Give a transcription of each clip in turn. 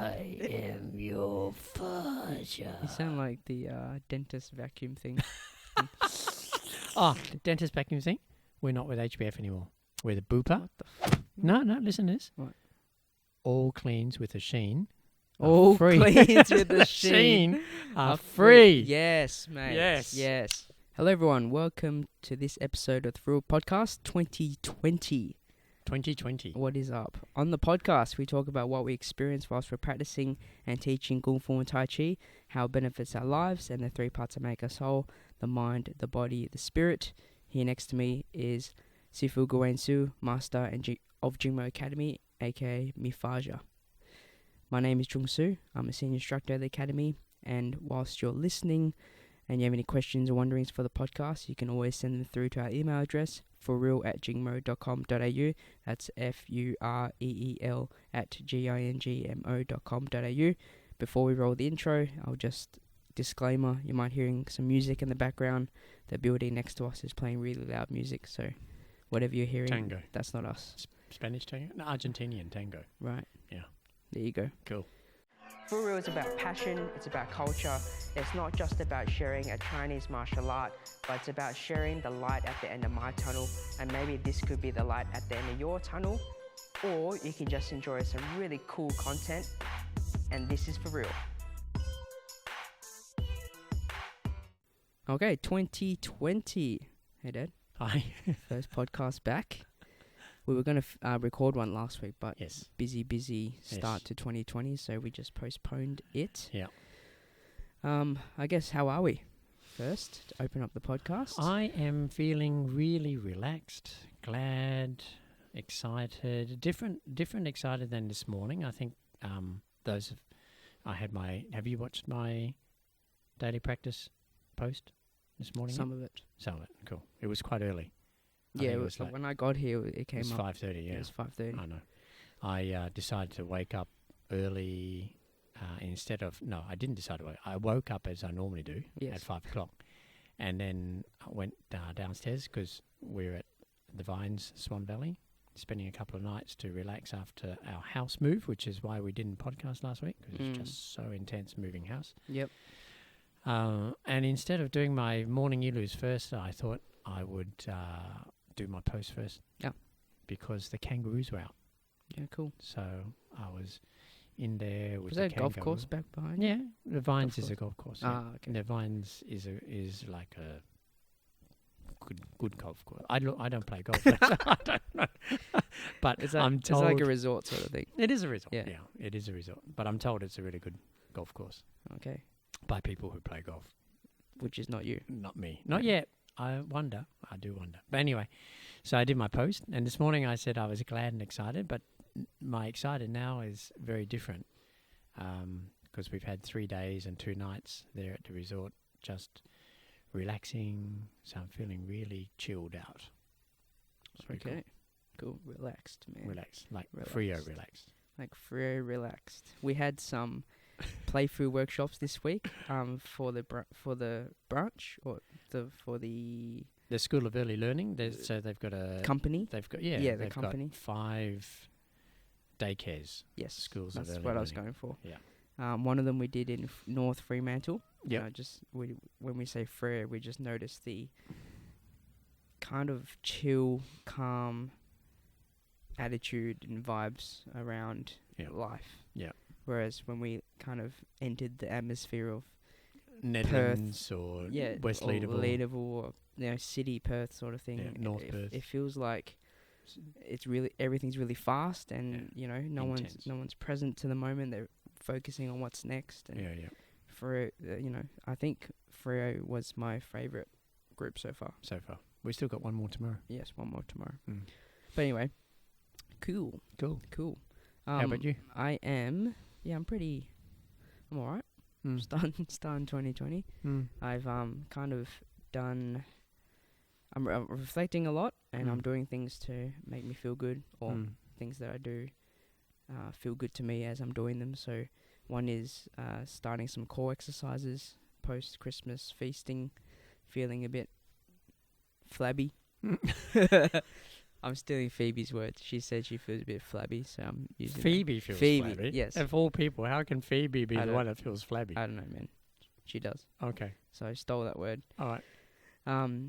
I am your father. You sound like the dentist vacuum thing. Oh, the dentist vacuum thing? We're not with HBF anymore. We're the Booper. What the f- No, listen to this. What? All cleans with a sheen. are All free. cleans with the sheen are free. Yes, mate. Yes. Yes. Hello, everyone. Welcome to this episode of FuReel Podcast 2020. 2020. What is up? On the podcast, we talk about what we experience whilst we're practicing and teaching Kung Fu and Tai Chi, how it benefits our lives, and the three parts that make us whole: the mind, the body, the spirit. Here next to me is Sifu Gawain Su, Master of Jhung Academy, aka Mifaja. My name is Jhung Su. I'm a senior instructor at the academy, and whilst you're listening and you have any questions or wonderings for the podcast, you can always send them through to our email address, FuReel@jingmo.com.au. That's FUREEL@GINGMO.com.au. Before we roll the intro, I'll just disclaimer, you might hearing some music in the background. The building next to us is playing really loud music, so whatever you're hearing, Tango. that's not us. Spanish tango? No, Argentinian tango. Right. Yeah. There you go. Cool. FuReel is about passion, it's about culture. It's not just about sharing a Chinese martial art, but it's about sharing the light at the end of my tunnel, and maybe this could be the light at the end of your tunnel, or you can just enjoy some really cool content, and this is FuReel. Okay, 2020. Hey, Dad. Hi. First podcast back. We were going to record one last week, but Yes. busy start Yes. to 2020, so we just postponed it. Yeah. I guess, how are we? First, to open up the podcast. I am feeling really relaxed, glad, excited, different excited than this morning. I think have you watched my daily practice post this morning? Some of it. Some of it, cool. It was quite early. Yeah, it was like, when I got here, it came it's up. 5:30, yeah. It was 5:30. I know. I decided to wake up early I didn't decide to wake. I woke up as I normally do Yes. at 5 o'clock, and then I went downstairs because we're at the Vines, Swan Valley, spending a couple of nights to relax after our house move, which is why we didn't podcast last week because it's just so intense moving house. Yep. And instead of doing my morning Yulus first, I thought I would do my post first. Yeah. Because the kangaroos were out. Yeah, cool. So I was in there with Was the there a golf kangaroo. course back behind you? Yeah, the Vines Golf is a golf course. Yeah. Ah, okay. The Vines is like a good golf course. I don't play golf, so I don't know. But It's I'm it's told like a resort sort of thing. it is a resort. Yeah. Yeah, it is a resort. But I'm told it's a really good golf course Okay. by people who play golf. Which is not you. Not me. Not yet. I wonder. I do wonder. But anyway, so I did my post, and this morning I said I was glad and excited, but my excited now is very different because we've had 3 days and 2 nights there at the resort, just relaxing. So I'm feeling really chilled out. It's really Okay. Cool. Relaxed, man. cool. Relaxed, like Relaxed. Freo relaxed. Like very relaxed. We had some playthrough workshops this week for the branch or for the The School of Early Learning. So they've got a company. They've got the they've company. got 5 daycares. Yes, Schools of that's early what I was learning. going for. Yeah. One of them we did in North Fremantle. Yep. When we say Frere, we just noticed the kind of chill, calm attitude and vibes around Yep. life. Yeah. Whereas when we kind of entered the atmosphere of Netherlands or West or Leederville. Leederville or city Perth sort of thing. Yeah, North Perth. It feels like it's really everything's really fast, and no Intense. one's present to the moment. They're focusing on what's next. And Yeah. for I think Freo was my favorite group so far. So far. We still got one more tomorrow. Yes, one more tomorrow. Mm. But anyway, cool. Cool. How How about you? I'm all right. Mm. Starting 2020. Mm. I've kind of done. I'm reflecting a lot, and I'm Mm. doing things to make me feel good, or Mm. things that I do feel good to me as I'm doing them. So one is starting some core exercises post Christmas feasting, feeling a bit flabby. I'm stealing Phoebe's words. She said she feels a bit flabby, so I'm using Phoebe feels Phoebe, flabby. yes. Of all people, how can Phoebe be I the don't- one that feels flabby? I don't know, man. She does. Okay. So I stole that word. All right.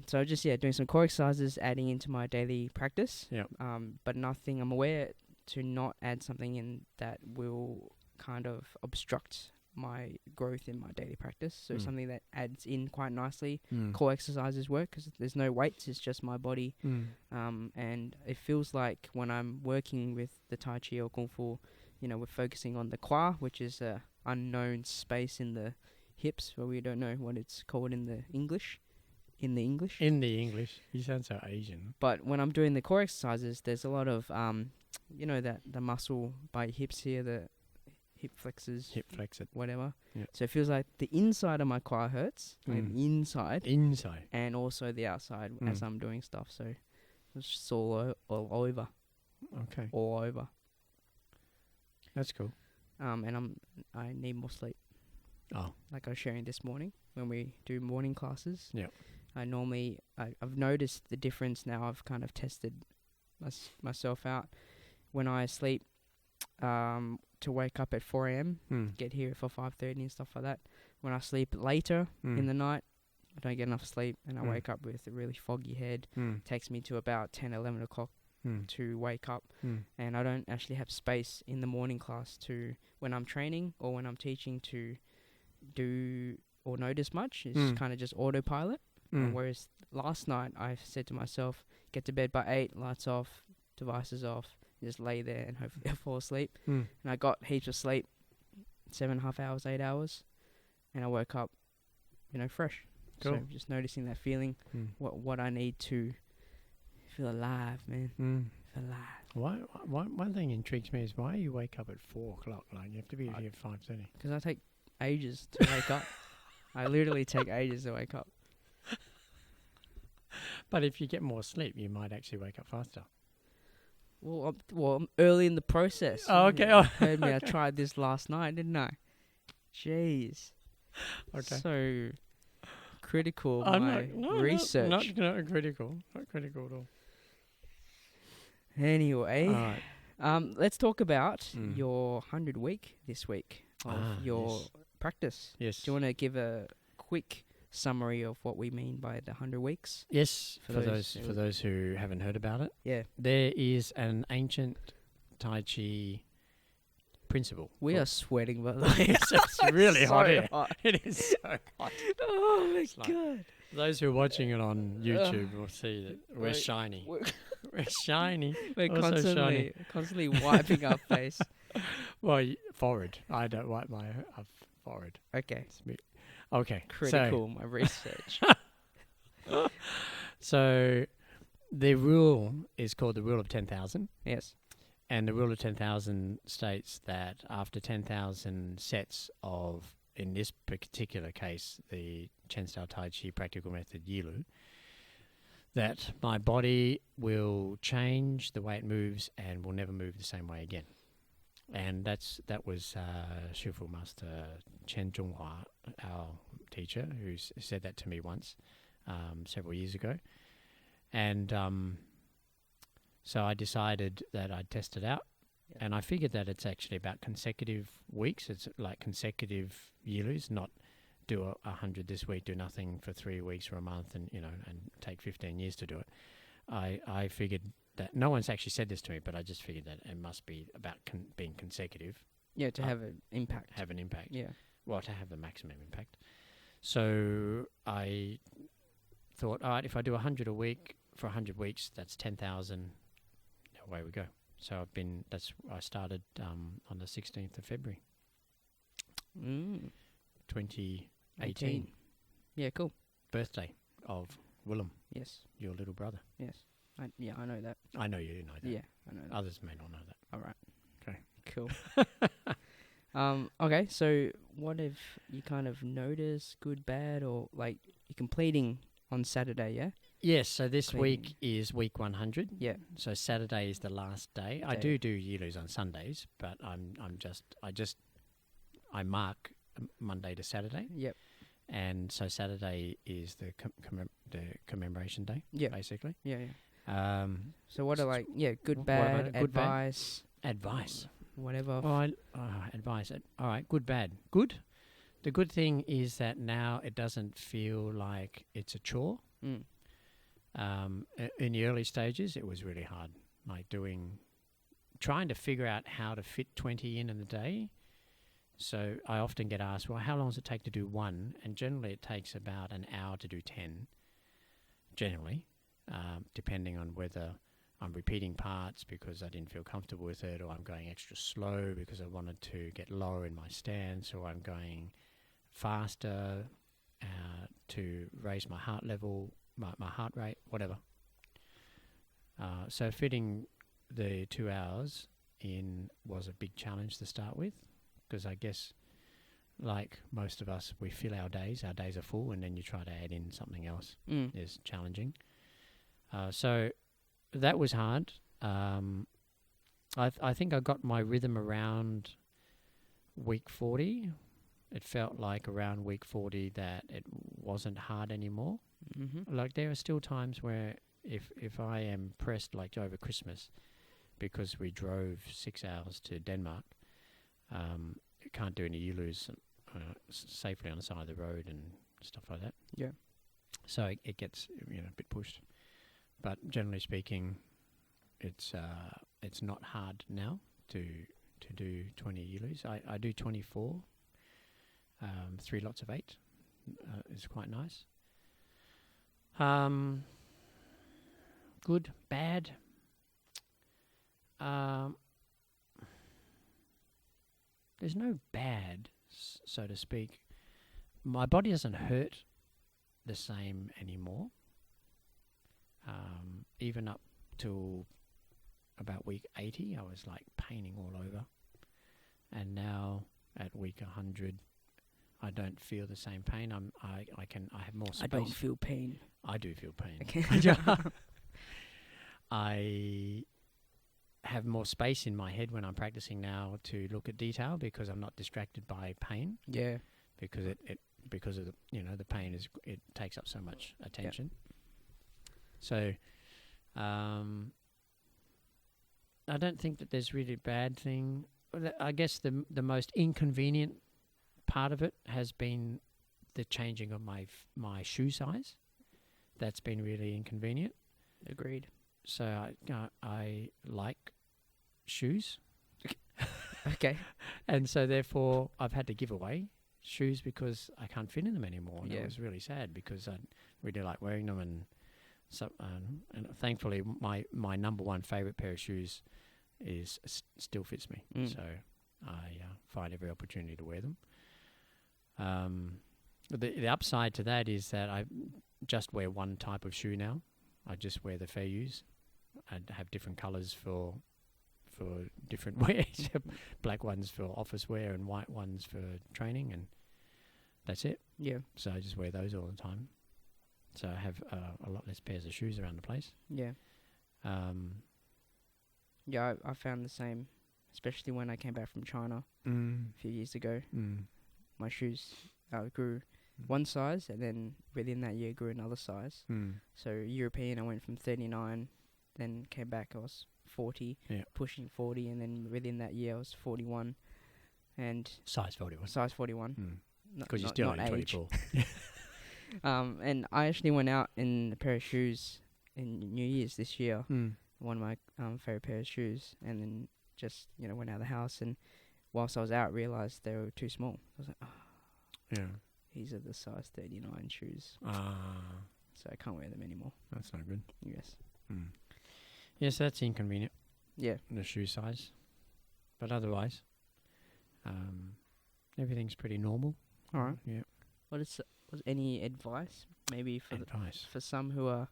So just doing some core exercises, adding into my daily practice. Yep. But nothing. I'm aware to not add something in that will kind of obstruct my growth in my daily practice. So something that adds in quite nicely. Core exercises work because there's no weights. It's just my body. And it feels like when I'm working with the Tai Chi or Kung Fu, we're focusing on the Kwa, which is a unknown space in the hips, where we don't know what it's called in the English. In the English. You sound so Asian. But when I'm doing the core exercises, there's a lot of that the muscle by hips here, the hip flexors, whatever. Yep. So it feels like the inside of my quad hurts, like the inside, and also the outside as I'm doing stuff. So it's just all over. Okay. All over. That's cool. And I need more sleep. Oh. Like I was sharing this morning when we do morning classes. Yeah. I've noticed the difference now. I've kind of tested myself out when I sleep to wake up at 4 a.m. Get here for 5:30 and stuff like that. When I sleep later in the night, I don't get enough sleep and I wake up with a really foggy head. Takes me to about 10, 11 o'clock to wake up, and I don't actually have space in the morning class to, when I'm training or when I'm teaching, to do or notice much. It's kind of just autopilot. Whereas last night I said to myself, get to bed by 8, lights off, devices off, just lay there and hopefully I'll fall asleep. And I got heaps of sleep, 7.5 hours, 8 hours, and I woke up, fresh. Cool. So just noticing that feeling, what I need to feel alive, man. Feel alive. One thing intrigues me is why you wake up at 4 o'clock? Like you have to be here at 5:30. Because I take ages to wake up. I literally take ages to wake up. But if you get more sleep, you might actually wake up faster. Well, I'm early in the process. Oh, okay. You heard me. I tried this last night, didn't I? Jeez. Okay. So critical of my research. Not critical. Not critical at all. Anyway, all right. let's talk about your 100 week this week of your practice. Yes. Do you want to give a quick summary of what we mean by the 100 weeks? Yes, for those who haven't heard about it. Yeah. There is an ancient Tai Chi principle. We are sweating, by the way. It's really hot here. Hot. It is so hot. Oh my It's like- god. Those who are watching it on YouTube will see that we're shiny. We're shiny. We're Also shiny. constantly wiping our face. Well, forehead. I don't wipe my forehead. Okay. Okay. Critical, my research. So the rule is called the rule of 10,000. Yes. And the rule of 10,000 states that after 10,000 sets of, in this particular case, the Chen style Tai Chi practical method Yilu, that my body will change the way it moves and will never move the same way again. And that was Shifu Master Chen Zhonghua, our teacher, who said that to me once, several years ago. And so I decided that I'd test it out. Yep. And I figured that it's actually about consecutive weeks. It's like consecutive Yilus, not do 100 this week, do nothing for 3 weeks or a month, and and take 15 years to do it. I figured that no one's actually said this to me, but I just figured that it must be about being consecutive. Yeah, to have an impact. Have an impact. Yeah. Well, to have the maximum impact. So I thought, all right, if I do 100 a week for 100 weeks, that's 10,000. Away we go. So I started on the 16th of February. 2018. Yeah, cool. Birthday of Willem. Yes. Your little brother. Yes. I know that. I know you know that. Yeah, I know that. Others may not know that. All right. Okay. Cool. Okay, so what have you kind of noticed, good, bad, or like you're completing on Saturday, yeah? Yes, so this week is week 100. Yeah. So Saturday is the last day. I do Yilus on Sundays, but I mark Monday to Saturday. Yep. And so Saturday is the commemoration day, yeah, basically. Yeah, So what are like good, what bad, about it? Good, bad? advice, Advice. whatever. Well, advice. All right, good, bad. Good. The good thing is that now it doesn't feel like it's a chore. Mm. In the early stages, it was really hard, like trying to figure out how to fit 20 in a day. So I often get asked, well, how long does it take to do one? And generally it takes about an hour to do 10, generally, depending on whether I'm repeating parts because I didn't feel comfortable with it, or I'm going extra slow because I wanted to get lower in my stance, or I'm going faster to raise my heart level, my heart rate, whatever. So fitting the 2 hours in was a big challenge to start with, because I guess, like most of us, we fill our days are full, and then you try to add in something else is challenging. So that was hard. I think I got my rhythm around week 40. It felt like around week 40 that it wasn't hard anymore. Mm-hmm. Like there are still times where if I am pressed, like over Christmas, because we drove 6 hours to Denmark, you can't do any U-loos safely on the side of the road and stuff like that. Yeah. So it gets a bit pushed. But generally speaking, it's not hard now to do 20 U-loos. I do 24. 3 lots of 8 is quite nice. Good, bad. There's no bad, so to speak. My body doesn't hurt the same anymore. Even up till about week 80, I was like paining all over. And now at week 100, I don't feel the same pain. I have more space. I don't feel pain. I do feel pain. Okay. I have more space in my head when I'm practicing now to look at detail, because I'm not distracted by pain. Yeah. Because because of the pain it takes up so much attention. Yep. So I don't think that there's really a bad thing. I guess the most inconvenient part of it has been the changing of my shoe size. That's been really inconvenient. Agreed. So I like shoes. Okay. And so therefore I've had to give away shoes because I can't fit in them anymore. And it was really sad because I really like wearing them, and thankfully my number one favorite pair of shoes still fits me. So I find every opportunity to wear them. The upside to that is that I just wear one type of shoe now. I just wear the fair use. I have different colours for different wears. Black ones for office wear and white ones for training, and that's it. Yeah. So I just wear those all the time. So I have a lot less pairs of shoes around the place. Yeah. Yeah, I found the same, especially when I came back from China a few years ago. My shoes grew one size, and then within that year grew another size. So European, I went from 39, then came back, I was 40, pushing 40, and then within that year I was 41. And size 41. Size 41. Because you're still only 24. And I actually went out in a pair of shoes in New Year's this year, one of my favourite pair of shoes, and then just, went out of the house, and whilst I was out, realised they were too small. I was like, these are the size 39 shoes. So I can't wear them anymore. That's not good. Yes. Yes, that's inconvenient. Yeah. The shoe size. But otherwise, everything's pretty normal. All right. Yeah. Was any advice maybe for some who are,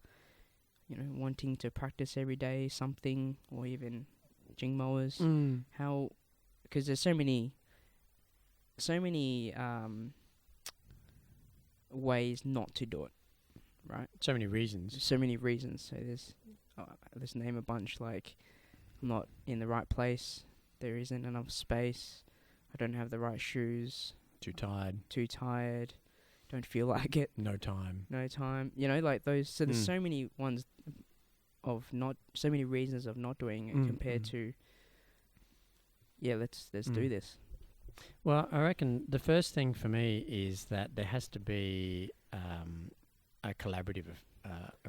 wanting to practice every day something, or even Jing mowers? How, because there's so many ways not to do it, right? So many reasons. So let's name a bunch, like I'm not in the right place, there isn't enough space, I don't have the right shoes, too tired, don't feel like it, no time, like those. So there's so many ones of not so many reasons of not doing it compared to let's do this. Well, I reckon the first thing for me is that there has to be a collaborative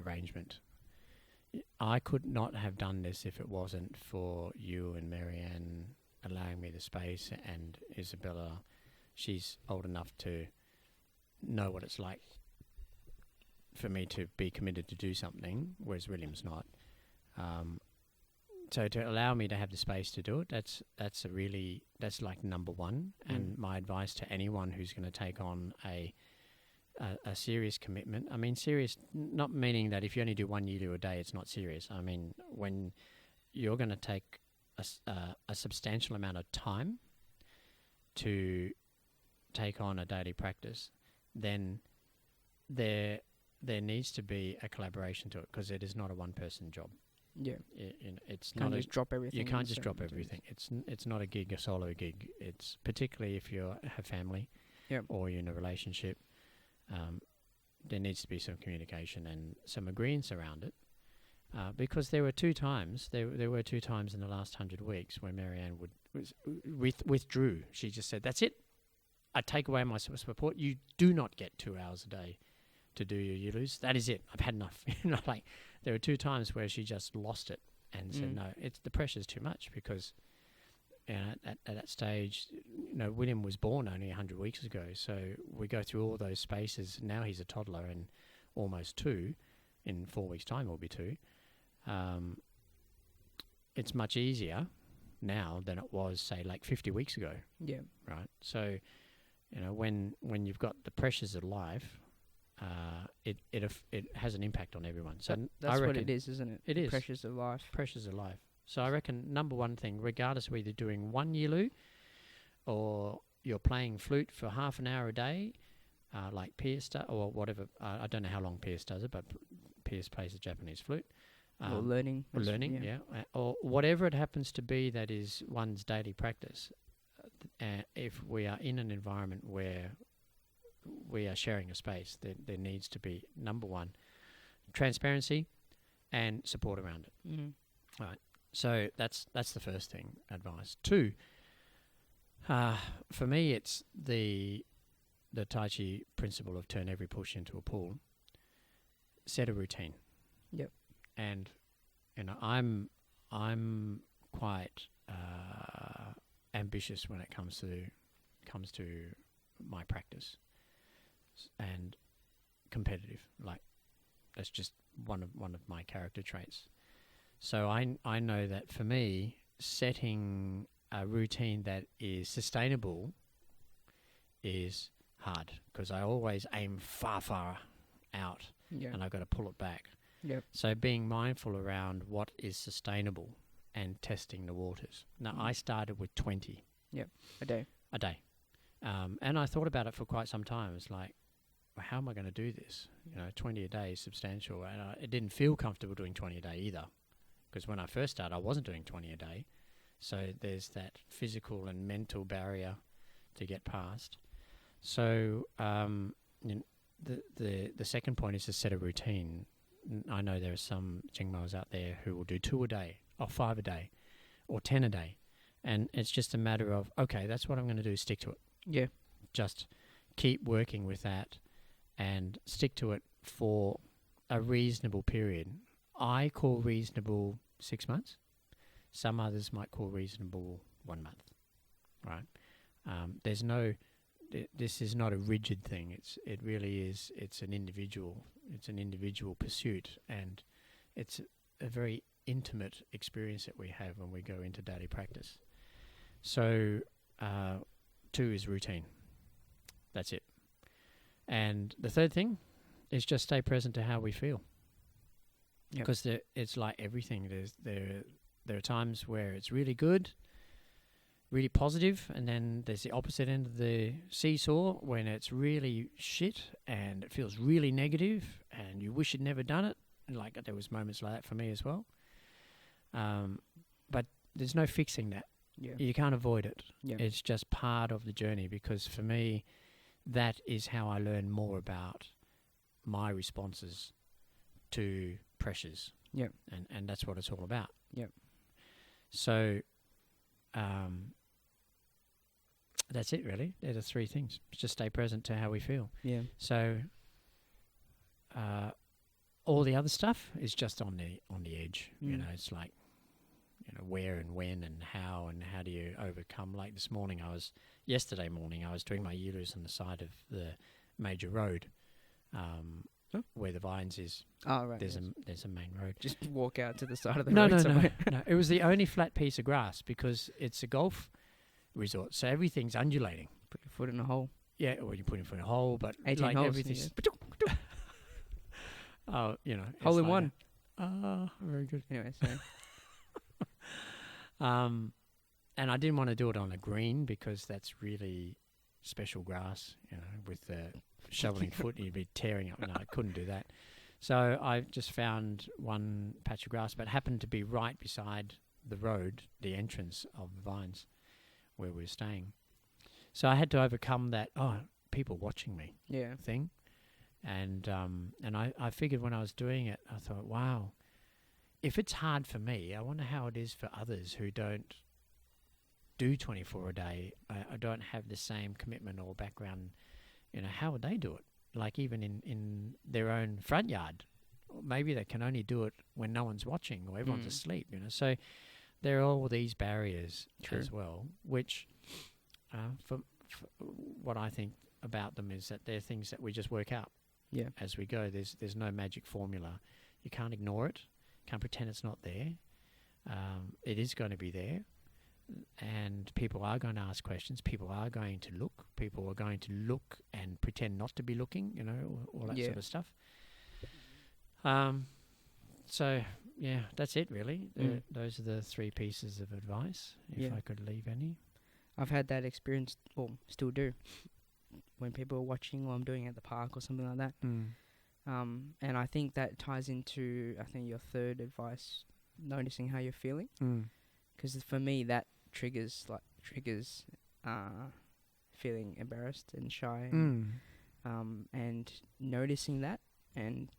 arrangement. I could not have done this if it wasn't for you and Marianne allowing me the space, and Isabella, she's old enough to know what it's like for me to be committed to do something, whereas William's not. So to allow me to have the space to do it, that's like number one. And my advice to anyone who's going to take on a serious commitment. I mean, serious, not meaning that if you only do 1 Yilu a day, it's not serious. I mean, when you're going to take a substantial amount of time to take on a daily practice, then there needs to be a collaboration to it, because it is not a one-person job. Yeah, it's can't not just drop everything. You can't just drop everything. It's not a gig, a solo gig. It's particularly if you have family, or you're in a relationship. There needs to be some communication and some agreements around it, because there were two times in the last 100 weeks where Marianne withdrew. She just said, "That's it. I take away my support. You do not get 2 hours a day to do your Yilus. That is it. I've had enough." Like there were two times where she just lost it and said, "No, the pressure's too much," because at that stage, William was born only 100 weeks ago, so we go through all those spaces. Now he's a toddler and almost 2. In 4 weeks' time, he'll be 2. It's much easier now than it was, say, like 50 weeks ago. Yeah. Right. So, when you've got the pressures of life, it has an impact on everyone. So that's what it is, isn't it? It is pressures of life. Pressures of life. So I reckon number one thing, regardless of either doing 1 Yilu or you're playing flute for half an hour a day, like Pierce or whatever. I don't know how long Pierce does it, but Pierce plays the Japanese flute. Or learning. Or whatever it happens to be that is one's daily practice. If we are in an environment where we are sharing a space, there needs to be, number one, transparency and support around it. Mm-hmm. Right. So that's the first thing, advice. 2, for me, it's the Tai Chi principle of turn every push into a pull. Set a routine. Yep. And I'm quite ambitious when it comes to my practice, and competitive. Like that's just one of my character traits. So I know that for me, setting a routine that is sustainable is hard, because I always aim far out, and I've got to pull it back. Yep. So being mindful around what is sustainable and testing the waters. Now, I started with 20. Yep, a day. And I thought about it for quite some time. It's like, well, how am I going to do this? 20 a day is substantial. And it didn't feel comfortable doing 20 a day either, because when I first started, I wasn't doing 20 a day. So there's that physical and mental barrier to get past. So the second point is to set a routine. I know there are some Jingmos out there who will do 2 a day, or 5 a day, or 10 a day. And it's just a matter of, okay, that's what I'm going to do, stick to it. Yeah. Just keep working with that and stick to it for a reasonable period. I call reasonable 6 months. Some others might call reasonable 1 month, right? This is not a rigid thing. It really is. It's an individual pursuit, and it's a very intimate experience that we have when we go into daily practice. So, 2 is routine. That's it. And the third thing is just stay present to how we feel. Because it's like everything. There are times where it's really good, really positive, and then there's the opposite end of the seesaw when it's really shit and it feels really negative and you wish you'd never done it. And like there was moments like that for me as well. But there's no fixing that. Yeah. You can't avoid it. Yeah. It's just part of the journey, because for me, that is how I learn more about my responses to pressures. Yep. And that's what it's all about. Yep. So, that's it really. They're the three things. Just stay present to how we feel. Yeah. So, all the other stuff is just on the edge. You know, it's like, where and when and how do you overcome. Like yesterday morning, I was doing my Yulus on the side of the major road, where the Vines is. Oh, right. There's a main road. Just walk out to the side of the No, road no, somewhere. no. It was the only flat piece of grass because it's a golf resort, so everything's undulating. Put your foot in a hole. Yeah, well, you put it in a hole, but 18 like holes. everything's. Yeah. Oh, it's Hole in like one. Very good. Anyway, so and I didn't want to do it on a green because that's really special grass. With the shoveling foot, you'd be tearing up. No, I couldn't do that. So I just found one patch of grass, but happened to be right beside the road, the entrance of the Vines, where we were staying. So I had to overcome that people watching me thing, and I figured when I was doing it, I thought, wow, if it's hard for me, I wonder how it is for others who don't do 24 a day. I don't have the same commitment or background. How would they do it? Like even in their own front yard, maybe they can only do it when no one's watching or everyone's asleep. So there are all these barriers as well, which for what I think about them is that they're things that we just work out as we go. There's no magic formula. You can't ignore it. Can't pretend it's not there. It is going to be there. And people are going to ask questions. People are going to look. People are going to look and pretend not to be looking, all that sort of stuff. So, that's it really. Those are the three pieces of advice, if I could leave any. I've had that experience, or still do, when people are watching or I'm doing it at the park or something like that. And I think that ties into, your third advice, noticing how you're feeling. Because for me, that triggers feeling embarrassed and shy, and noticing that and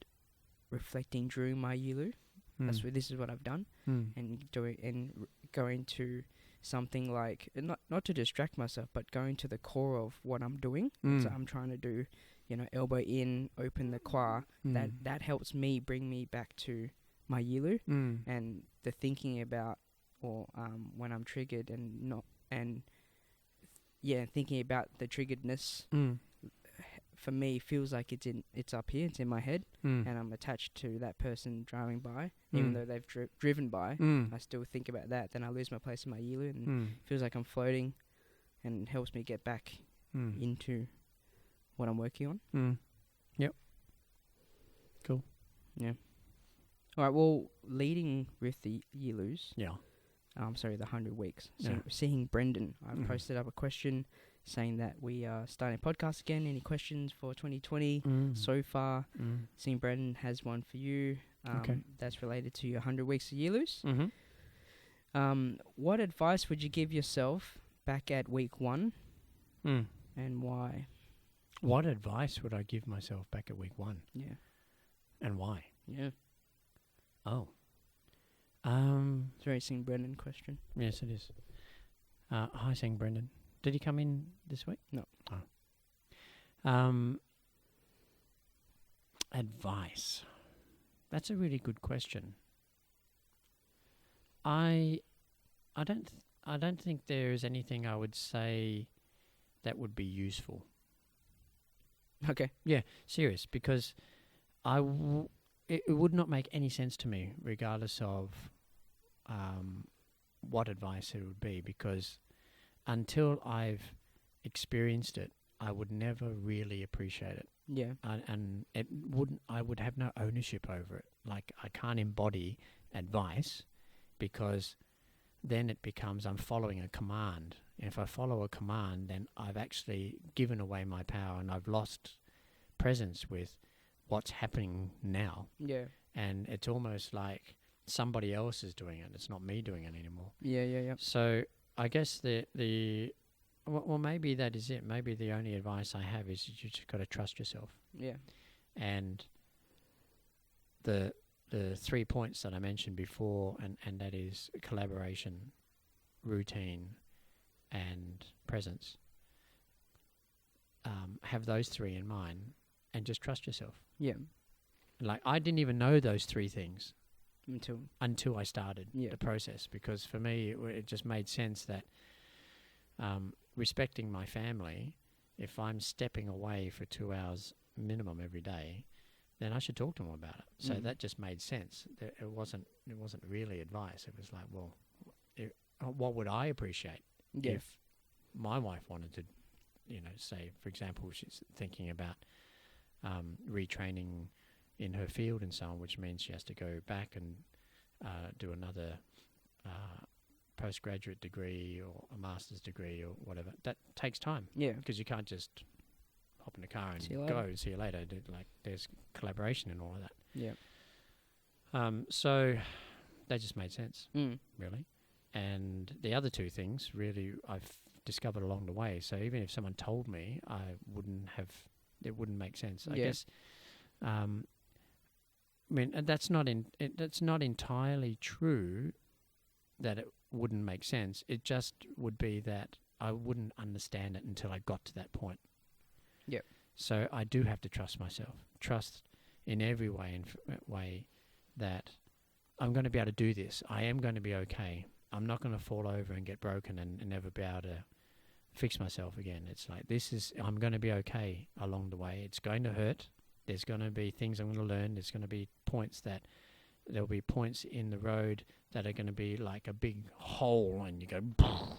reflecting during my Yulu. This is what I've done, and going to something like not to distract myself, but going to the core of what I'm doing. So I'm trying to do, elbow in, open the kwa. That helps me bring me back to my Yilu and the thinking about, or when I'm triggered thinking about the triggeredness. For me, feels like it's up here, it's in my head, and I'm attached to that person driving by, even though they've driven by. I still think about that. Then I lose my place in my Yilu, and feels like I'm floating, and helps me get back into what I'm working on. Yep. Cool. Yeah. All right. Well, leading with the Yilus. Yeah. The 100 weeks. So seeing Brendan, I've posted up a question saying that we are starting a podcast again. Any questions for 2020 so far? Seeing Brendan has one for you. That's related to your 100 weeks of Yilus. What advice would you give yourself back at week 1, and why? What advice would I give myself back at week 1? Yeah. And why? Yeah. Oh. It's a very Seeing Brendan question. Yes, it is. Hi, Seeing Brendan. Did he come in this week? No. Oh. Advice. That's a really good question. I don't think there is anything I would say that would be useful. Okay. Yeah, serious, because it would not make any sense to me, regardless of what advice it would be, because until I've experienced it, I would never really appreciate it. Yeah. And I would have no ownership over it. Like, I can't embody advice, because then it becomes I'm following a command. And if I follow a command, then I've actually given away my power, and I've lost presence with what's happening now. Yeah. And it's almost like somebody else is doing it. It's not me doing it anymore. Yeah. So I guess well, maybe that is it. Maybe the only advice I have is you just got to trust yourself. Yeah. And the the 3 points that I mentioned before, and that is collaboration, routine, and presence. Have those 3 in mind, and just trust yourself. Yeah. Like, I didn't even know those 3 things Until I started Yeah. the process, because for me it just made sense that respecting my family, if I'm stepping away for 2 hours minimum every day, then I should talk to them about it. So that just made sense. It wasn't really advice. It was like, well, what would I appreciate if my wife wanted to, say, for example, she's thinking about retraining in her field and so on, which means she has to go back and do another postgraduate degree or a master's degree or whatever. That takes time. Yeah. Because you can't just hop in the car and See you later. There's collaboration and all of that. Yeah. So that just made sense, Mm. really. And the other 2 things, really, I've discovered along the way. So even if someone told me, it wouldn't make sense. I guess. And that's not entirely true that it wouldn't make sense. It just would be that I wouldn't understand it until I got to that point. Yep. So I do have to trust myself. Trust in every way that I'm going to be able to do this. I am going to be okay. I'm not going to fall over and get broken and never be able to fix myself again. It's like, I'm going to be okay along the way. It's going to hurt. There's going to be things I'm going to learn. There's going to be there'll be points in the road that are going to be like a big hole, and you go,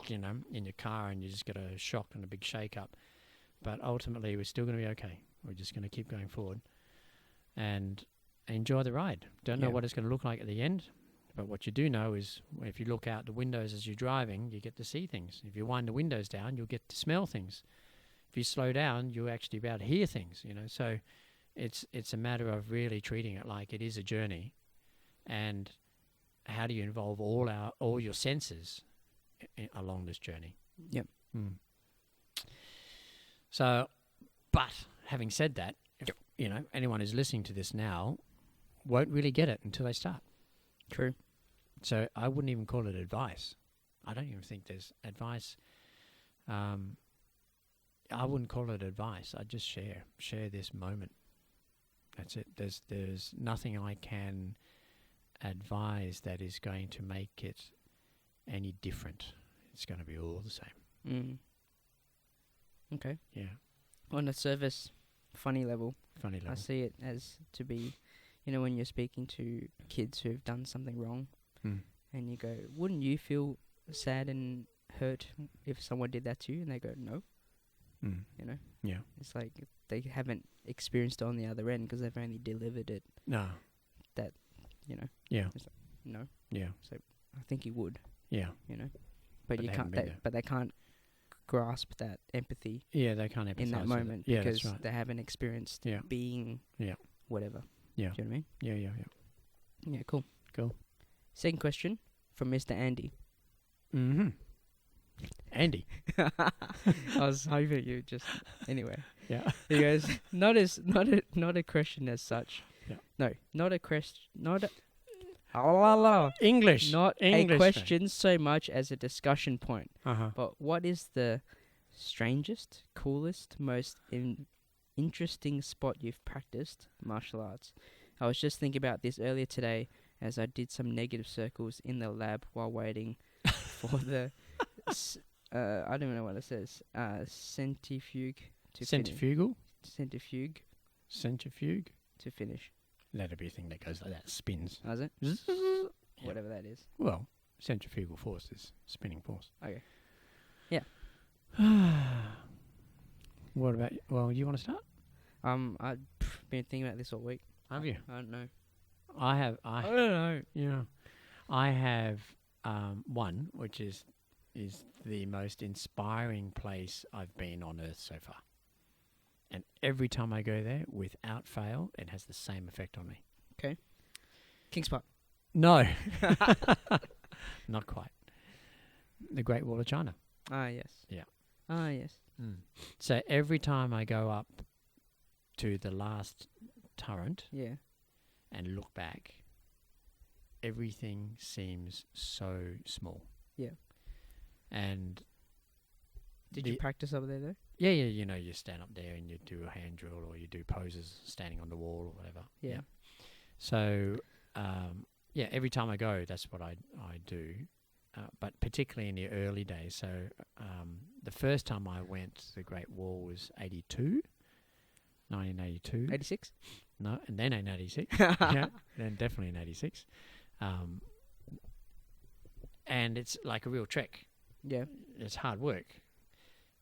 in your car, and you just get a shock and a big shake up. But ultimately, we're still going to be okay. We're just going to keep going forward and enjoy the ride. Don't know what it's going to look like at the end, but what you do know is if you look out the windows as you're driving, you get to see things. If you wind the windows down, you'll get to smell things. If you slow down, you'll actually be able to hear things, So it's a matter of really treating it like it is a journey, and how do you involve all your senses along this journey? Yep. So, but having said that, if, anyone who's listening to this now won't really get it until they start. True. So I wouldn't even call it advice. I don't even think there's advice. I wouldn't call it advice. I'd just share this moment. That's it. There's nothing I can advise that is going to make it any different. It's going to be all the same. Okay. Yeah. On a surface, funny level, I see it as to be, when you're speaking to kids who've done something wrong, and you go, wouldn't you feel sad and hurt if someone did that to you? And they go, no. Yeah. It's like they haven't experienced it on the other end because they've only delivered it. No. That, Yeah. It's like, no. Yeah. So I think you would. Yeah. But you can't. But they can't grasp that empathy. Yeah, they can't empathize in that moment because that's right. they haven't experienced being. Whatever. Yeah. Do you know what I mean? Yeah. Yeah. Cool. Cool. Second question from Mr. Andy. Andy. I was hoping you just anyway. Yeah. He goes, not a question as such. Yeah. No, not a question. English. Not English a question so much as a discussion point. Uh-huh. But what is the strangest, coolest, most interesting spot you've practiced martial arts? I was just thinking about this earlier today as I did some negative circles in the lab while waiting for the I don't even know what it says. Centrifuge to Centrifugal? Centrifuge to finish. That'd be a thing that goes like that, spins. Does it? Whatever that is. Well, centrifugal force is spinning force. Okay. Yeah. What about you? Well, you want to start? I've been thinking about this all week. Have you? I don't know. I have. I don't know. Yeah. I have one, which is the most inspiring place I've been on earth so far. And every time I go there, without fail, it has the same effect on me. Okay. King's Park. No. Not quite. The Great Wall of China. Ah, yes. Yeah. Ah, yes. So every time I go up to the last turret Yeah. and look back, everything seems so small. Yeah. And Did you practice over there though? yeah, you stand up there and you do a hand drill or you do poses standing on the wall or whatever. Yeah. So, every time I go, that's what I do. But particularly in the early days. So, the first time I went to the Great Wall was 1982. 86? No, and then in 86. Yeah, then definitely in 86. And it's like a real trek. Yeah. It's hard work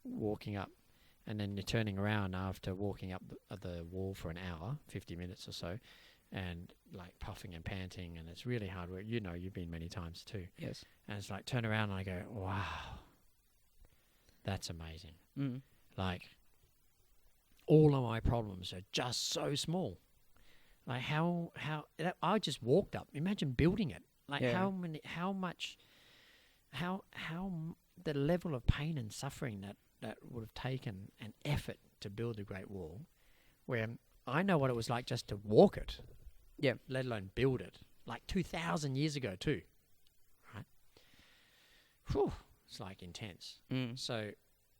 walking up, and then you're turning around after walking up the wall for an hour, 50 minutes or so, and like puffing and panting, and it's really hard work. You've been many times too. Yes. And it's like turn around and I go, wow, that's amazing. Mm. Like all of my problems are just so small. Like I just walked up. Imagine building it. Like the level of pain and suffering that would have taken an effort to build the Great Wall, where I know what it was like just to walk it. Yeah. Let alone build it. Like 2,000 years ago too. Right? Whew, it's like intense. Mm. So,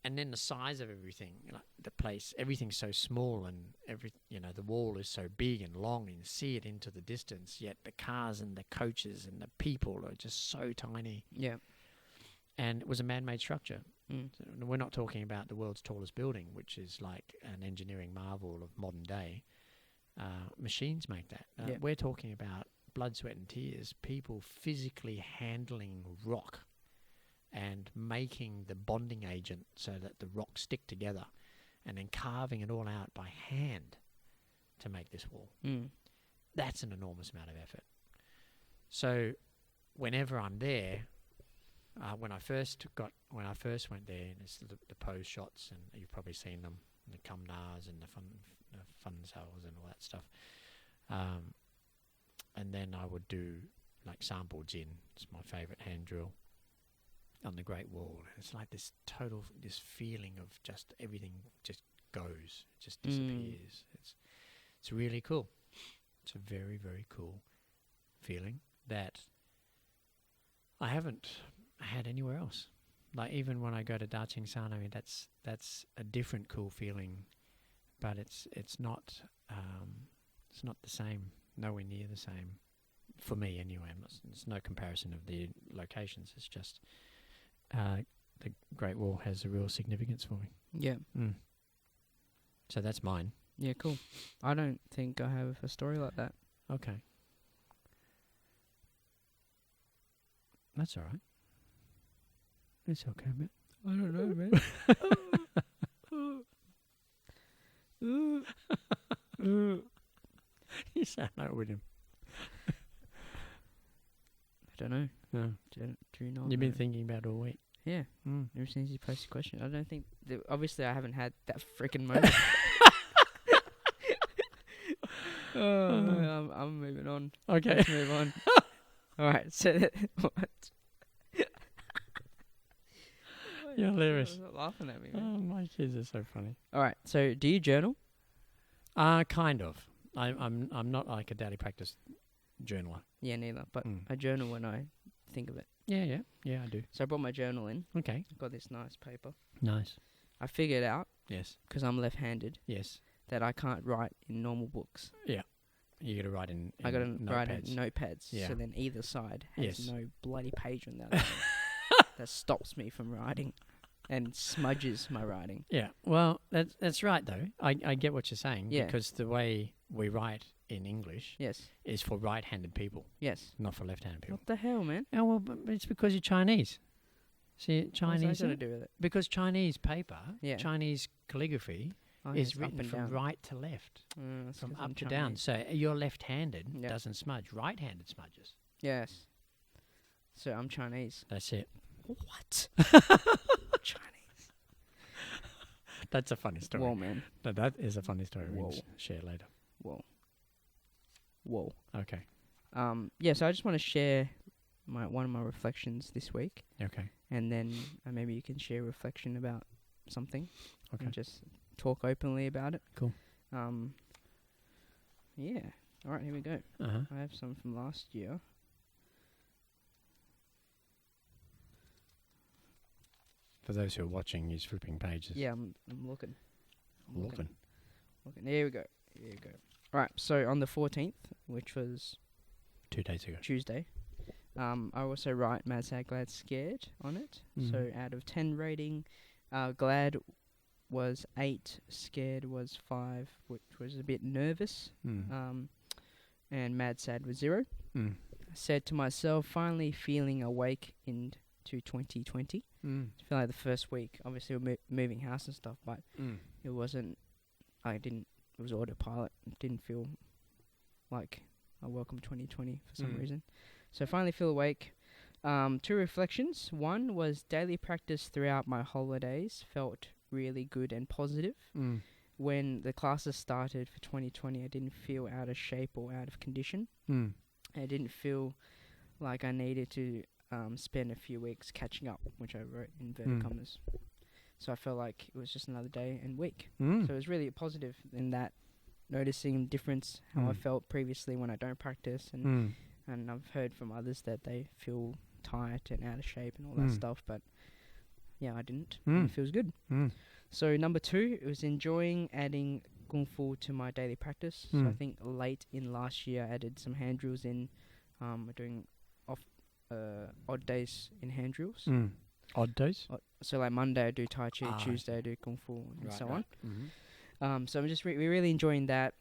and then the size of everything, like the place, everything's so small, and the wall is so big and long, and you see it into the distance, yet the cars and the coaches and the people are just so tiny. Yeah. And it was a man-made structure. Mm. So we're not talking about the world's tallest building, which is like an engineering marvel of modern day. Machines make that. We're talking about blood, sweat and tears, people physically handling rock and making the bonding agent so that the rocks stick together, and then carving it all out by hand to make this wall. Mm. That's an enormous amount of effort. So whenever I'm there, when I first went there, and it's the pose shots, and you've probably seen them, the Kumnas and the fun cells and all that stuff. And then I would do like sample Jin. It's my favourite hand drill on the Great Wall. And it's like this feeling of just everything just goes, it just disappears. It's really cool. It's a very, very cool feeling that I haven't had anywhere else. Like even when I go to Dacheng San, I mean that's a different cool feeling, but it's not the same, nowhere near the same for me anyway. It's no comparison of the locations. It's just the Great Wall has a real significance for me. Yeah. Mm. So that's mine. Yeah, cool. I don't think I have a story like that. Okay. That's all right. It's okay, man. I don't know, man. You sound like William. I don't know. No. Do you know? You've been thinking about it all week. Yeah. Mm. Ever since you posted the question. I don't think... obviously, I haven't had that freaking moment. Oh, no, I'm moving on. Okay. Let's move on. All right. So... what? You're hilarious. Stop laughing at me, Oh, man. my kids are so funny. All right. So, do you journal? Kind of. I'm not like a daily practice journaler. Yeah, neither. But I journal when I think of it. Yeah, I do. So I brought my journal in. Okay. I've got this nice paper. Nice. I figured out, Yes. because I'm left-handed, Yes. that I can't write in normal books. Yeah. You got to write in I got to write in notepads. notepads. Yeah. So then either side has Yes. no bloody page on that. That stops me from writing and smudges my writing. Yeah. Well, that's right though. I get what you're saying. Yeah. Because the way we write in English Yes. is for right-handed people, Yes. not for left-handed people. What the hell, man? Oh well, but it's because you're Chinese. See, What's Chinese. that got to do with it? Because Chinese paper, Yeah. Chinese calligraphy Oh, is it's up written and from down. right to left, That's from 'cause I'm up to down. Chinese. So you're left-handed, Yeah. doesn't smudge. Right-handed smudges. Yes. So I'm Chinese. That's it. What? Chinese. That's a funny story. Whoa, man. No, that is a funny story. Whoa. We'll share later. Whoa. Okay. Yeah, so I just want to share one of my reflections this week, Okay. and then maybe you can share a reflection about something. Okay. And just talk openly about it. Cool. Yeah. All right, here we go. Uh-huh. I have some from last year. For those who are watching, he's flipping pages. Yeah, I'm looking. Looking. Here we go. Right, so on the 14th, which was 2 days ago. Tuesday, I also write Mad, Sad, Glad, Scared on it. So out of 10 rating, Glad was 8, Scared was 5, which was a bit nervous. And Mad, Sad was 0. I said to myself, finally feeling awake into 2020. I feel like the first week, obviously we're moving house and stuff, but it wasn't, it was autopilot. It didn't feel like a welcome 2020 for some reason. So finally feel awake. 2 reflections. One was daily practice throughout my holidays felt really good and positive. When the classes started for 2020, I didn't feel out of shape or out of condition. I didn't feel like I needed to spend a few weeks catching up, which I wrote in inverted commas. So I felt like it was just another day and week. So it was really positive in that, noticing difference, how I felt previously when I don't practice. And I've heard from others that they feel tight and out of shape and all that stuff. But yeah, I didn't. And it feels good. So number 2, it was enjoying adding Kung Fu to my daily practice. So I think late in last year, I added some hand drills in. Doing odd days in hand drills. Odd days? So like Monday I do Tai Chi, Tuesday I do Kung Fu, and so on. So I'm just really enjoying that.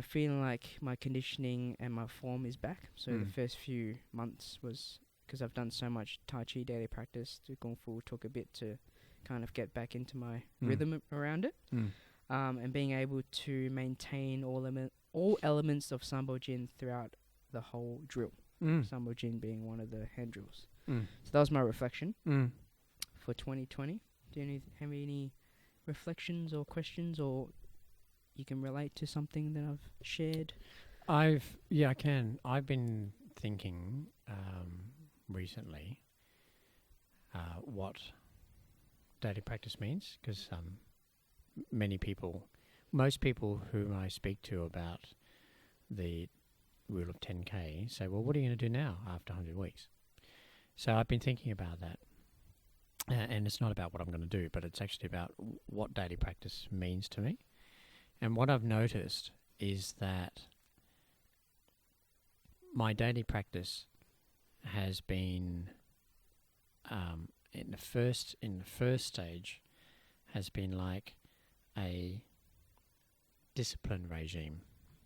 Feeling like my conditioning and my form is back. So the first few months was, because I've done so much Tai Chi daily practice, to Kung Fu took a bit to kind of get back into my rhythm around it. And being able to maintain all elements of Sambo Jin throughout the whole drill. Sambo Jin being one of the hand drills. So that was my reflection for 2020. Do you have any reflections or questions, or you can relate to something that I've shared? I can. I've been thinking recently what daily practice means, because most people whom I speak to about the rule of 10K say, well, what are you going to do now after 100 weeks? So I've been thinking about that. And it's not about what I'm going to do, but it's actually about what daily practice means to me. And what I've noticed is that my daily practice has been, in the first stage, has been like a discipline regime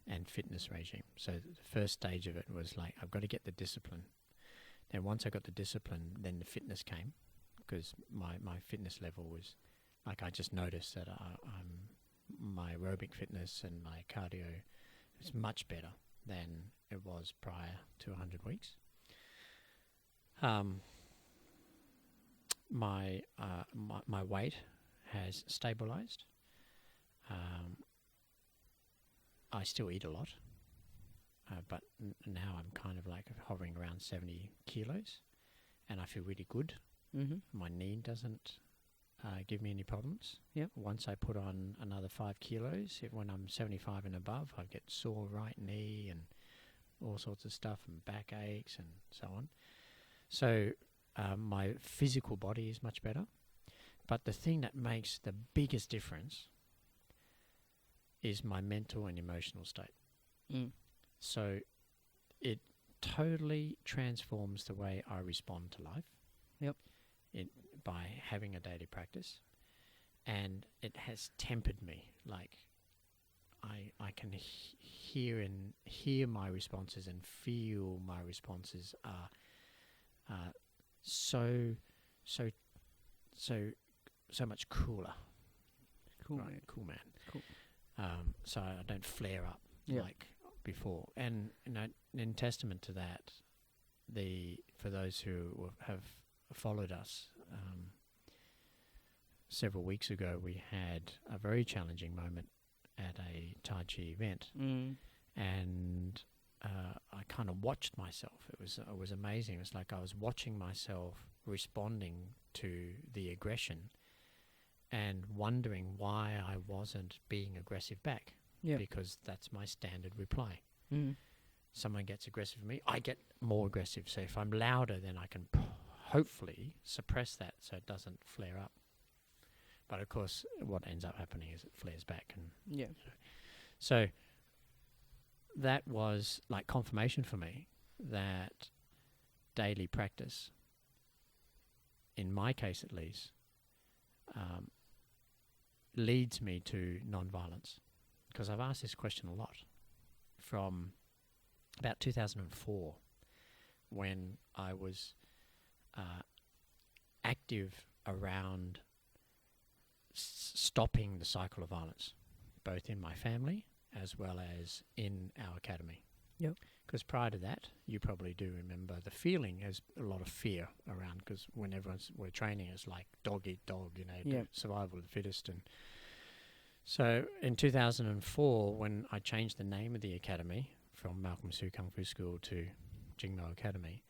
and fitness regime. So the first stage of it was like, I've got to get the discipline. Then once I got the discipline, then the fitness came, because my fitness level was like, I just noticed that my aerobic fitness and my cardio is much better than it was prior to 100 weeks. My weight has stabilized. I still eat a lot, but now I'm kind of like hovering around 70 kilos, and I feel really good. My knee doesn't give me any problems. Once I put on another 5 kilos, when I'm 75 and above, I get sore right knee and all sorts of stuff, and back aches and so on. So my physical body is much better. But the thing that makes the biggest difference is my mental and emotional state. So it totally transforms the way I respond to life. By having a daily practice, and it has tempered me. Like I can hear my responses and feel my responses are so much cooler. Cool, right? Cool, man. Cool. So I don't flare up like before. And in testament to that, for those who have followed us, several weeks ago we had a very challenging moment at a Tai Chi event, and I kind of watched myself. It was amazing. It was like I was watching myself responding to the aggression and wondering why I wasn't being aggressive back, because that's my standard reply. Someone gets aggressive with me, I get more aggressive. So if I'm louder, then I can hopefully suppress that so it doesn't flare up. But of course, what ends up happening is it flares back. And Yeah. so that was like confirmation for me that daily practice, in my case at least, leads me to non-violence. Because I've asked this question a lot from about 2004, when I was active around stopping the cycle of violence, both in my family as well as in our academy. Yep. Because prior to that, you probably do remember the feeling has a lot of fear around, because when we're training, it's like dog eat dog, Yep. survival of the fittest. And so in 2004, when I changed the name of the academy from Malcolm Su Kung Fu School to Jing Academy,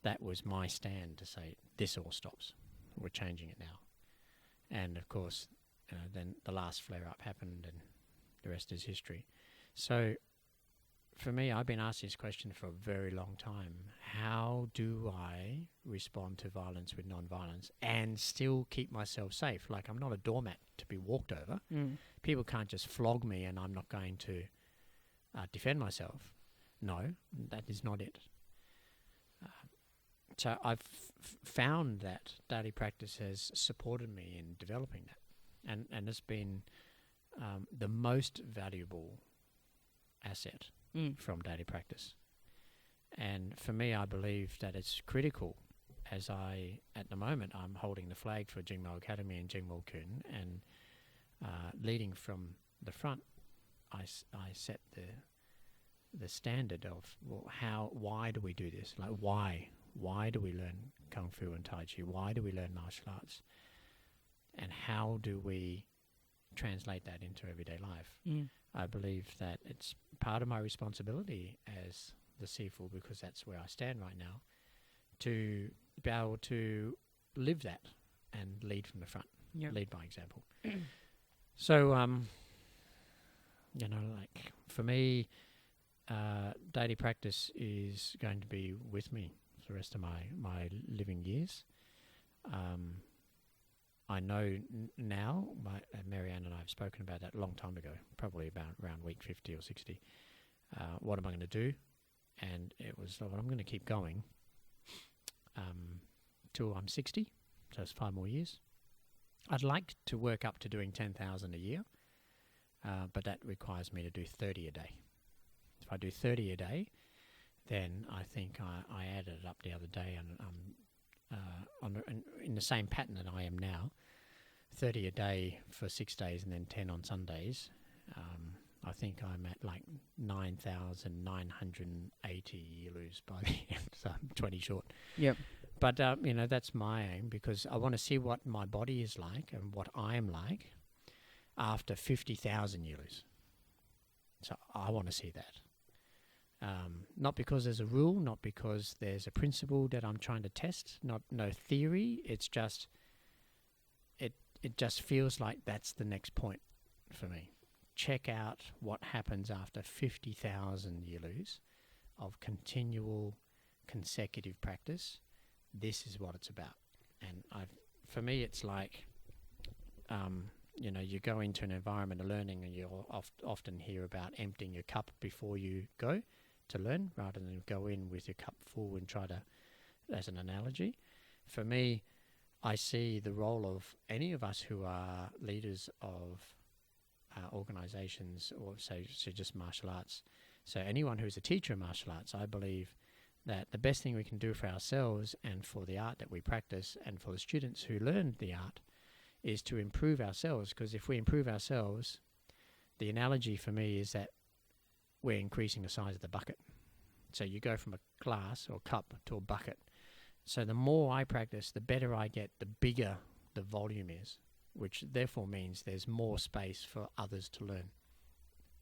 that was my stand to say, this all stops. We're changing it now. And of course, then the last flare-up happened and the rest is history. So for me, I've been asked this question for a very long time. How do I respond to violence with non-violence and still keep myself safe? Like, I'm not a doormat to be walked over. People can't just flog me and I'm not going to defend myself. No, that is not it. So I've found that daily practice has supported me in developing that. And it's been the most valuable asset from daily practice. And for me, I believe that it's critical, as at the moment, I'm holding the flag for Jing Academy and Jing Kun, and leading from the front, I set the standard of, well, why do we do this? Like, why? Why do we learn Kung Fu and Tai Chi? Why do we learn martial arts? And how do we translate that into everyday life? I believe that it's part of my responsibility as the Sifu, because that's where I stand right now, to be able to live that and lead from the front, lead by example. So, like for me, daily practice is going to be with me for the rest of my living years. I know now, Marianne and I have spoken about that a long time ago, probably about around week 50 or 60. What am I going to do? And it was, well, I'm going to keep going till I'm 60, so it's 5 more years. I'd like to work up to doing 10,000 a year, but that requires me to do 30 a day. If I do 30 a day, then I think I added it up the other day, and in the same pattern that I am now, 30 a day for 6 days and then 10 on Sundays. I think I'm at like 9,980 yilus by the end, so I'm 20 short. Yep. But, that's my aim, because I want to see what my body is like and what I am like after 50,000 yilus. So I want to see that. Not because there's a rule, not because there's a principle that I'm trying to test, no theory. It's just, it just feels like that's the next point for me. Check out what happens after 50,000 yilus of continual, consecutive practice. This is what it's about. And for me, it's like, you go into an environment of learning, and you'll often hear about emptying your cup before you go to learn, rather than go in with your cup full and try to, as an analogy. For me, I see the role of any of us who are leaders of organizations, or so just martial arts. So anyone who's a teacher of martial arts, I believe that the best thing we can do for ourselves and for the art that we practice and for the students who learn the art is to improve ourselves. Because if we improve ourselves, the analogy for me is that we're increasing the size of the bucket. So you go from a glass or cup to a bucket. So the more I practice, the better I get, the bigger the volume is, which therefore means there's more space for others to learn.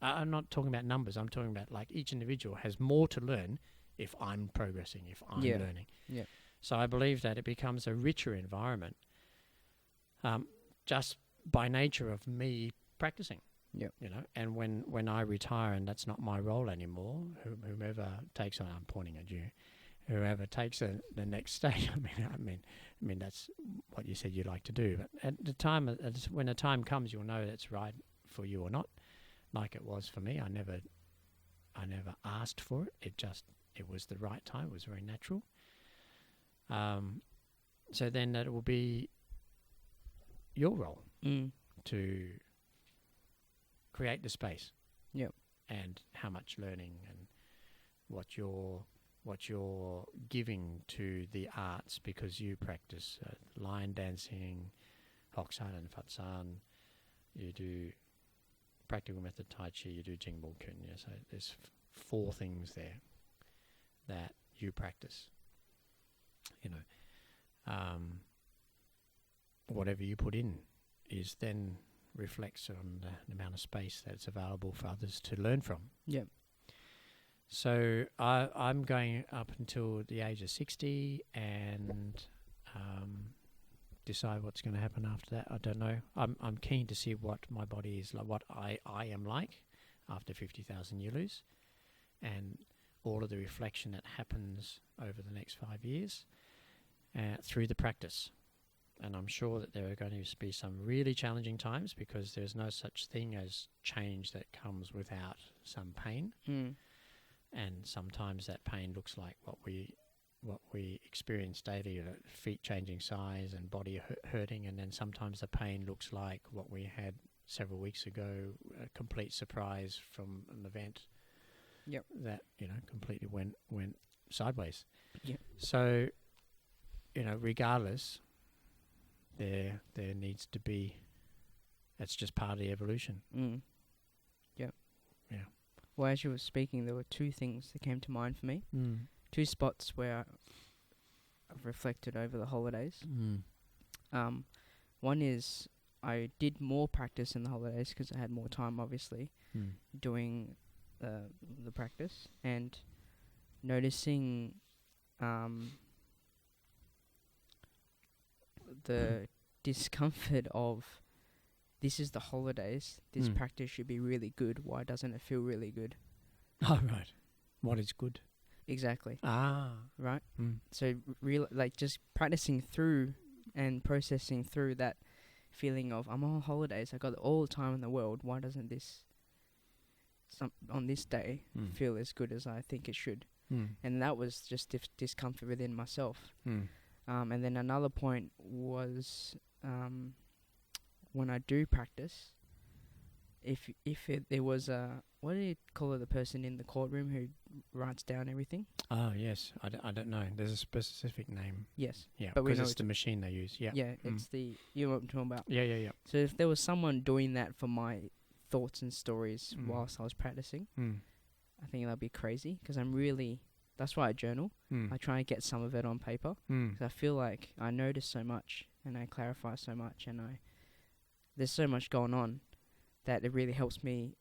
I'm not talking about numbers. I'm talking about like each individual has more to learn if I'm progressing, if I'm learning. Yeah. So I believe that it becomes a richer environment just by nature of me practicing. Yep. And when I retire and that's not my role anymore, whomever takes on, I'm pointing at you, whoever takes the next stage. I mean that's what you said you like to do. But at the time, when the time comes, you'll know that's right for you or not. Like it was for me, I never asked for it. It was the right time. It was very natural. So then that will be your role to create the space. Yep. And how much learning and what you're giving to the arts, because you practice line dancing, Hokusai and Fatsan, you do practical method Tai Chi, you do Jing Kun. Yeah, so there's 4 things there that you practice. Whatever you put in is then reflects on the amount of space that's available for others to learn from. Yep. So I'm going up until the age of 60 and decide what's going to happen after that. I don't know. I'm keen to see what my body is like, what I am like after 50,000 Yulus, and all of the reflection that happens over the next 5 years through the practice. And I'm sure that there are going to be some really challenging times, because there's no such thing as change that comes without some pain. And sometimes that pain looks like what we experience daily, feet changing size and body hurting. And then sometimes the pain looks like what we had several weeks ago, a complete surprise from an event that, completely went sideways. Yep. So, regardless, there needs to be, that's just part of the evolution. Yep. Yeah. Well, as you were speaking, there were 2 things that came to mind for me. 2 spots where I've reflected over the holidays. One is I did more practice in the holidays because I had more time, obviously, doing the practice, and noticing the discomfort of, this is the holidays, this practice should be really good, why doesn't it feel really good? Oh, right. What is good? Exactly. Right. So just practicing through and processing through that feeling of, I'm on holidays, I got all the time in the world, why doesn't this on this day feel as good as I think it should? And that was just discomfort within myself. And then another point was when I do practice, if there was a, what do you call it, the person in the courtroom who writes down everything? Oh, yes. I don't know. There's a specific name. Yes. Yeah, but because it's the machine they use. Yeah. Yeah, it's you know what I'm talking about. Yeah. So if there was someone doing that for my thoughts and stories whilst I was practicing, I think that'd be crazy, because that's why I journal. I try and get some of it on paper, because I feel like I notice so much and I clarify so much, and there's so much going on that it really helps me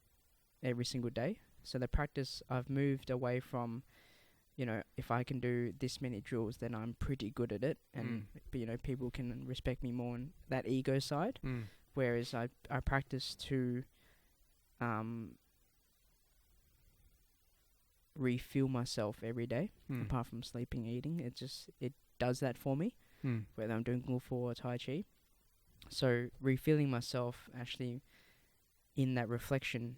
every single day. So the practice, I've moved away from, if I can do this many drills, then I'm pretty good at it, and people can respect me more on that ego side. Whereas I practice to refuel myself every day, apart from sleeping, eating. It does that for me, whether I'm doing Kung Fu or Tai Chi. So refueling myself, actually, in that reflection,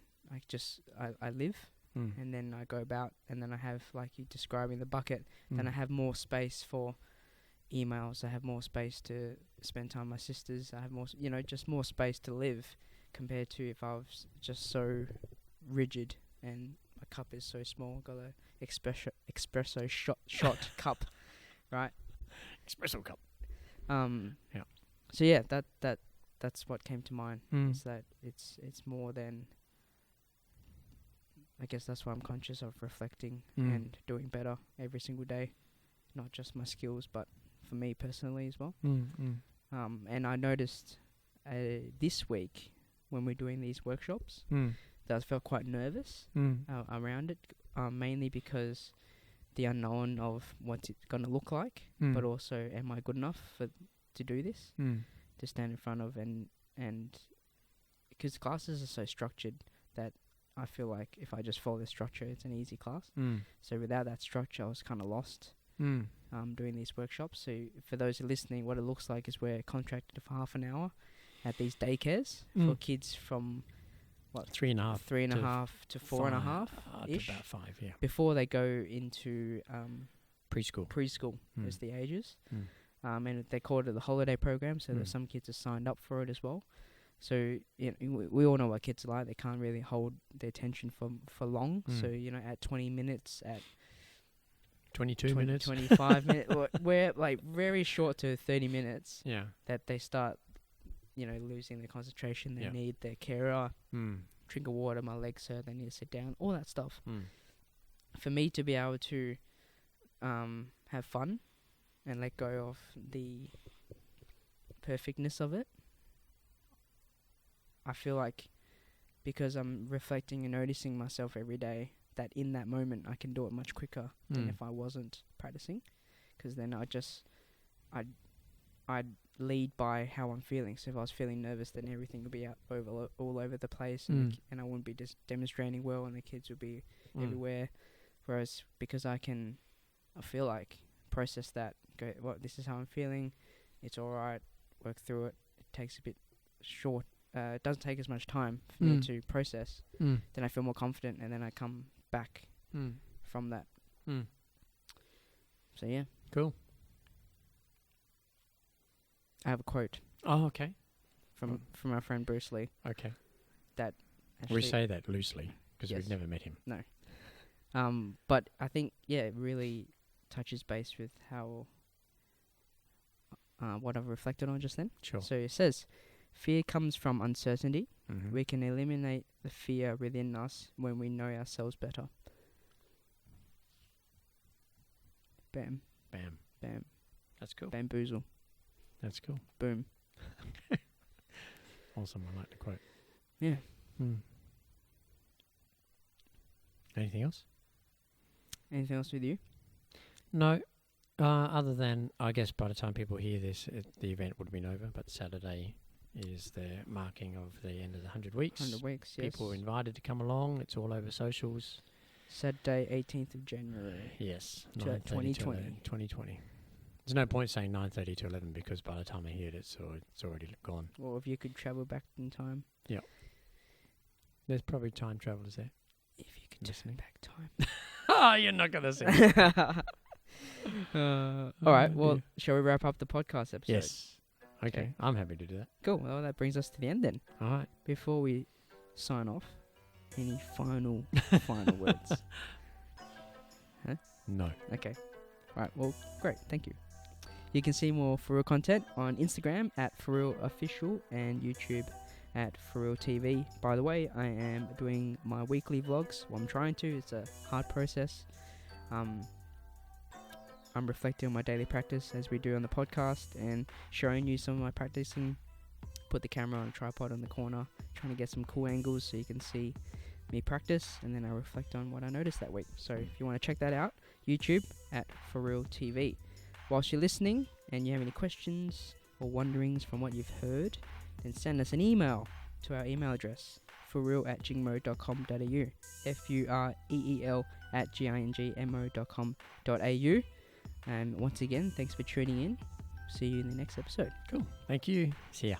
I live, and then I go about, and then I have, like you describing the bucket, then I have more space for emails, I have more space to spend time with my sisters, I have more, just more space to live, compared to if I was just so rigid and my cup is so small. Got a espresso shot cup, right? Espresso cup. Yeah. So yeah, that's what came to mind. Is that it's more than. I guess that's why I'm conscious of reflecting and doing better every single day, not just my skills, but for me personally as well. And I noticed this week when we're doing these workshops that I felt quite nervous around it, mainly because the unknown of what's it going to look like, but also, am I good enough to do this, to stand in front of, and because classes are so structured that I feel like if I just follow the structure, it's an easy class. So without that structure, I was kind of lost. doing these workshops. So for those who are listening, what it looks like is we're contracted for half an hour at these daycares for kids from 3.5 to 4.5 ish. About 5, yeah. Before they go into Preschool is the ages. And they call it the holiday program, so there's some kids are signed up for it as well. So we all know what kids are like. They can't really hold their attention for long. So at 20 minutes, at 22 minutes, 25 minutes, we're like very short to 30 minutes. Yeah. That they start, losing their concentration. They need their carer. Drink of water. My legs hurt. They need to sit down. All that stuff. For me to be able to have fun and let go of the perfectness of it, I feel like because I'm reflecting and noticing myself every day, that in that moment I can do it much quicker than if I wasn't practicing, because then I'd lead by how I'm feeling. So if I was feeling nervous, then everything would be all over the place, and I wouldn't be just demonstrating well, and the kids would be everywhere. Whereas because I feel like process that, go, well, this is how I'm feeling, it's alright, work through it. It takes a bit short. It doesn't take as much time for me to process. Then I feel more confident, and then I come back from that. So yeah, cool. I have a quote. Oh, okay. From our friend Bruce Lee. Okay. That we say that loosely because Yes. we've never met him. No. But I think it really touches base with how what I've reflected on just then. Sure. So it says, fear comes from uncertainty. Mm-hmm. We can eliminate the fear within us when we know ourselves better. Bam. Bam. Bam. That's cool. Bamboozle. That's cool. Boom. Awesome. I like the quote. Yeah. Anything else? Anything else with you? No. Other than, I guess by the time people hear this, the event would have been over, but Saturday is the marking of the end of the 100 weeks. 100 weeks, yes. People are invited to come along. It's all over socials. Saturday, 18th of January. Yes. 2020. 2020. There's no point saying 9:30 to 11 because by the time I hear it, it's already gone. Or if you could travel back in time. Yeah. There's probably time travelers there. If you could turn back time. Oh, you're not going to say all right, well, shall we wrap up the podcast episode? Yes. Okay, I'm happy to do that. Cool. Well, that brings us to the end then. All right. Before we sign off, any final words? Huh? No. Okay. All right. Well, great. Thank you. You can see more FuReel content on Instagram at FuReel Official and YouTube at FuReel TV. By the way, I am doing my weekly vlogs. Well, I'm trying to. It's a hard process. I'm reflecting on my daily practice as we do on the podcast and showing you some of my practicing. Put the camera on a tripod in the corner, trying to get some cool angles so you can see me practice, and then I reflect on what I noticed that week. So if you want to check that out, YouTube at FuReel TV. Whilst you're listening and you have any questions or wonderings from what you've heard, then send us an email to our email address, fureel@jingmo.com.au, FUREEL@GINGMO.com.au. And once again, thanks for tuning in. See you in the next episode. Cool. Thank you. See ya.